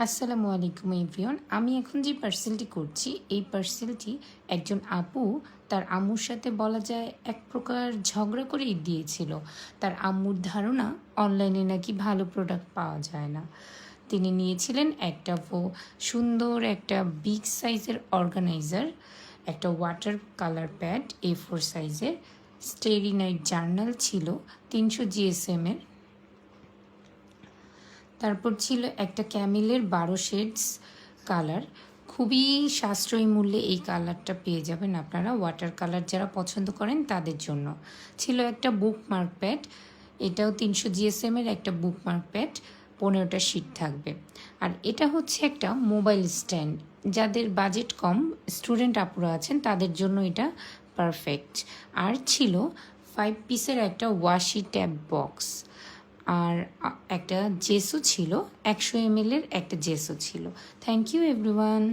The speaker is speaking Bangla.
আসসালামু আলাইকুম এভরিওয়ান। আমি এখন যে পার্সেলটি করছি এই পার্সেলটি একজন আপু তার আম্মুর সাথে বলা যায় এক প্রকার ঝগড়া করেই দিয়েছিল। তার আম্মুর ধারণা অনলাইনে নাকি ভালো প্রোডাক্ট পাওয়া যায় না। তিনি নিয়েছিলেন একটা সুন্দর একটা বিগ সাইজের অর্গানাইজার, একটা ওয়াটার কালার প্যাড A4 সাইজের, স্টেরি নাইট জার্নাল ছিল 300 GSM-এর, তারপর ছিল একটা ক্যামেলের 12 শেডস কালার। খুবই সাশ্রয়ী মূল্যে এই কালারটা পেয়ে যাবেন আপনারা, ওয়াটার কালার যারা পছন্দ করেন তাদের জন্য। ছিল একটা বুকমার্ক প্যাড, এটাও 300 GSM-এর একটা বুকমার্ক প্যাড, 15টা শিট থাকবে। আর এটা হচ্ছে একটা মোবাইল স্ট্যান্ড, যাদের বাজেট কম স্টুডেন্ট আপুরা আছেন তাদের জন্য এটা পারফেক্ট। আর ছিল 5 পিসের একটা ওয়াশি ট্যাপ বক্স, আর একটা জেসও ছিল, 100 ml-এর একটা জেসও ছিল। Thank you everyone.